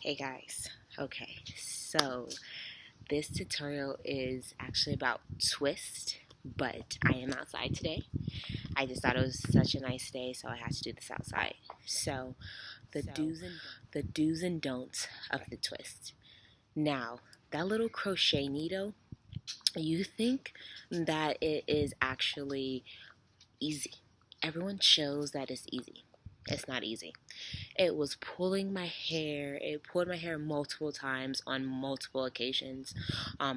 Hey guys, okay, so this tutorial is actually about twist, but I am outside today. I just thought it was such a nice day, so I had to do this outside. So the do's and don'ts of the twist. Now, that little crochet needle, you think that it is actually easy. Everyone shows that it's easy. It's not easy. It was pulling my hair. It pulled my hair multiple times on multiple occasions.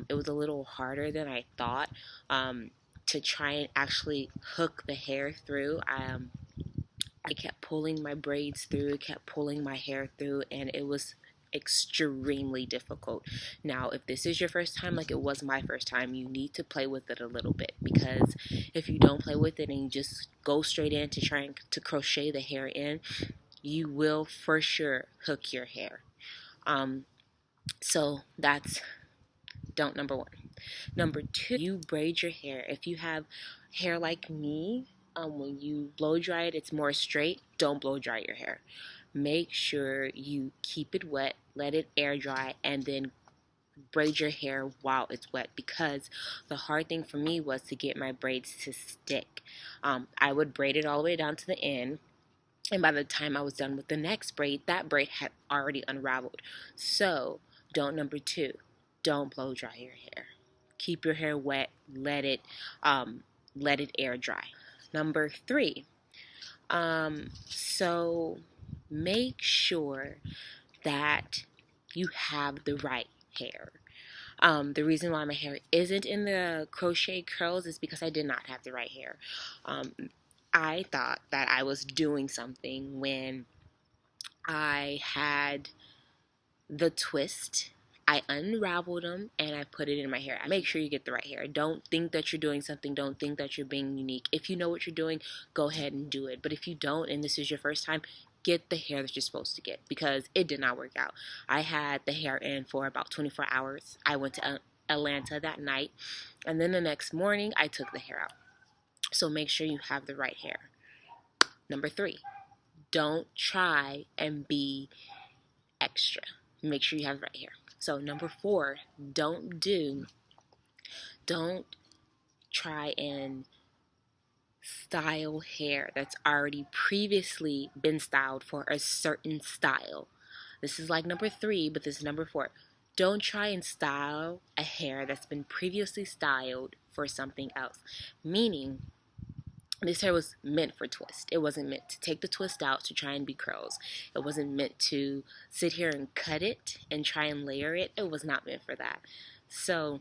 It was a little harder than I thought to try and actually hook the hair through. I kept pulling my braids through, kept pulling my hair through, and it was extremely difficult. Now, if this is your first time, like it was my first time, you need to play with it a little bit, because if you don't play with it and you just go straight in to trying to crochet the hair in, you will for sure hook your hair. So that's don't number one. Number two, you braid your hair. If you have hair like me, when you blow dry it, it's more straight. Don't blow dry your hair. Make sure you keep it wet, let it air dry, and then braid your hair while it's wet, because the hard thing for me was to get my braids to stick. I would braid it all the way down to the end, and by the time I was done with the next braid, that braid had already unraveled. So, don't number two, don't blow dry your hair. Keep your hair wet, let it air dry. Number three, so make sure that you have the right hair. The reason why my hair isn't in the crochet curls is because I did not have the right hair. I thought that I was doing something when I had the twist. I unraveled them and I put it in my hair. Make sure you get the right hair. Don't think that you're doing something. Don't think that you're being unique. If you know what you're doing, go ahead and do it. But if you don't, and this is your first time, get the hair that you're supposed to get, because it did not work out. I had the hair in for about 24 hours. I went to Atlanta that night, and then the next morning I took the hair out. So make sure you have the right hair. Number three, don't try and be extra. Make sure you have the right hair. So number four, don't try and style hair that's already previously been styled for a certain style. This is like number three, but this is number four. Don't try and style a hair that's been previously styled for something else. Meaning, this hair was meant for twist. It wasn't meant to take the twist out to try and be curls. It wasn't meant to sit here and cut it and try and layer it. It was not meant for that. So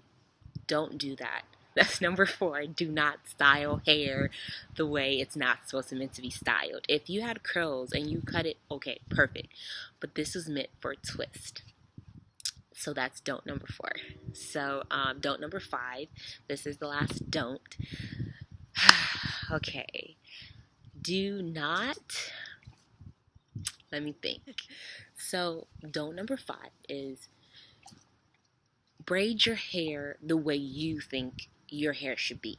don't do that. That's number four. Do not style hair the way it's not supposed to meant to be styled. If you had curls and you cut it, okay, perfect. But this is meant for twist. So that's don't number four. So don't number five. This is the last don't. Okay, do not, let me think. So, don't number five is braid your hair the way you think your hair should be.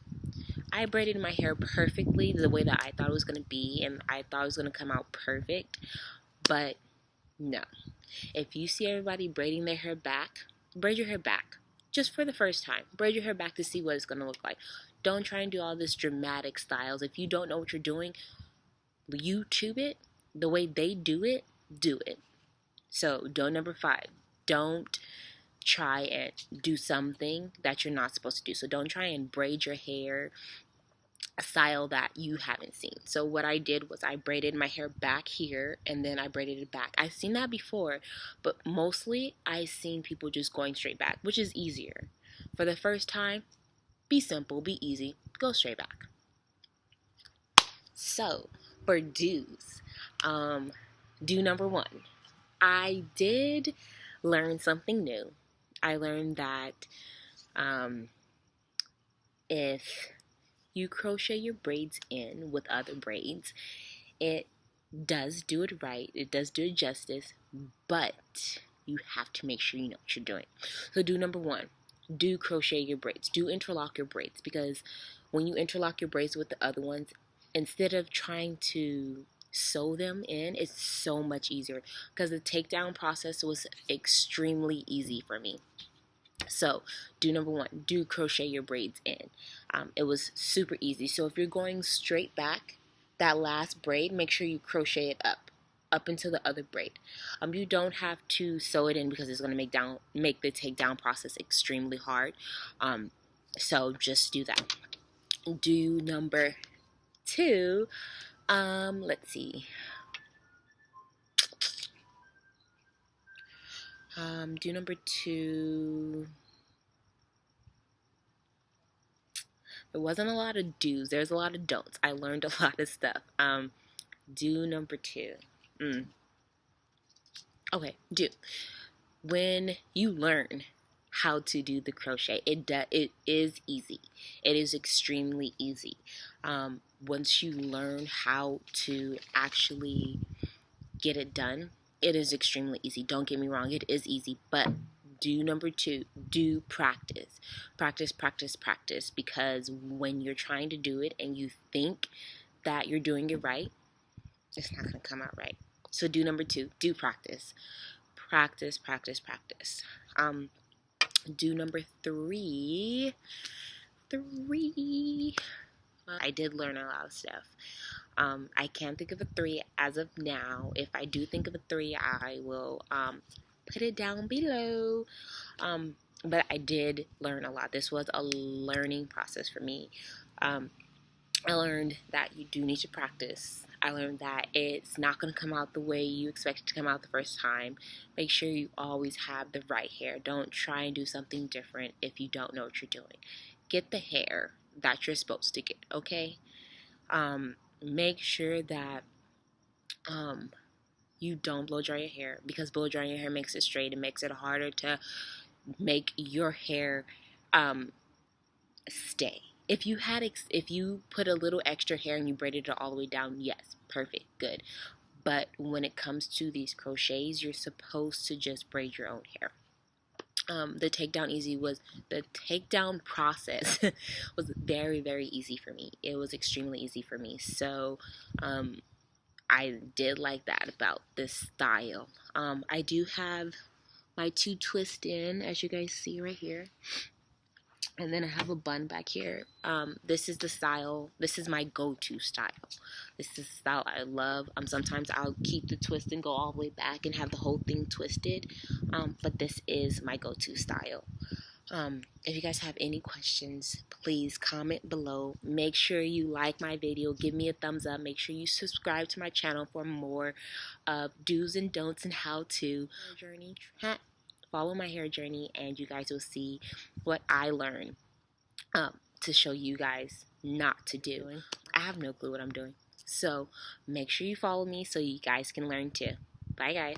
I braided my hair perfectly the way that I thought it was going to be, and I thought it was going to come out perfect, but no. If you see everybody braiding their hair back, braid your hair back. Just for the first time. Braid your hair back to see what it's going to look like. Don't try and do all this dramatic styles. If you don't know what you're doing, YouTube it. The way they do it, do it. So, don't number five. Don't try and do something that you're not supposed to do. So, don't try and braid your hair a style that you haven't seen. So what I did was I braided my hair back here, and then I braided it back. I've seen that before, but mostly I've seen people just going straight back, which is easier. For the first time, be simple, be easy, go straight back. So for do's, do number one, I did learn something new. I learned that if you crochet your braids in with other braids, it does do it right, it does do it justice, but you have to make sure you know what you're doing. So do number one, do crochet your braids, do interlock your braids, because when you interlock your braids with the other ones, instead of trying to sew them in, it's so much easier because the takedown process was extremely easy for me. So do number one, do crochet your braids in. It was super easy. So if you're going straight back, that last braid, make sure you crochet it up into the other braid. You don't have to sew it in because it's going to make the takedown process extremely hard. So just do that. Do number two. Let's see. Do number two. There wasn't a lot of do's. There's a lot of don'ts. I learned a lot of stuff. Do number two. Okay, do. When you learn how to do the crochet, it is easy. It is extremely easy. Once you learn how to actually get it done, it is extremely easy. Don't get me wrong, it is easy, but do number two, do practice. Practice, because when you're trying to do it and you think that you're doing it right, it's not going to come out right. So do number two, do practice. Practice. Do number three. I did learn a lot of stuff. I can't think of a 3 as of now. If I do think of a 3, I will put it down below. But I did learn a lot. This was a learning process for me. I learned that you do need to practice. I learned that it's not going to come out the way you expect it to come out the first time. Make sure you always have the right hair. Don't try and do something different if you don't know what you're doing. Get the hair that you're supposed to get, okay? Make sure that you don't blow dry your hair, because blow drying your hair makes it straight. It makes it harder to make your hair stay. If you put a little extra hair and you braided it all the way down, yes, perfect, good. But when it comes to these crochets, you're supposed to just braid your own hair. The takedown process was very, very easy for me. It was extremely easy for me. So I did like that about this style. I do have my 2 twist in, as you guys see right here. And then I have a bun back here. This is the style. This is my go-to style. This is the style I love. Sometimes I'll keep the twist and go all the way back and have the whole thing twisted. But this is my go-to style. If you guys have any questions, please comment below. Make sure you like my video. Give me a thumbs up. Make sure you subscribe to my channel for more do's and don'ts and how-to journey. Follow my hair journey, and you guys will see what I learned to show you guys not to do. I have no clue what I'm doing. So make sure you follow me so you guys can learn too. Bye, guys.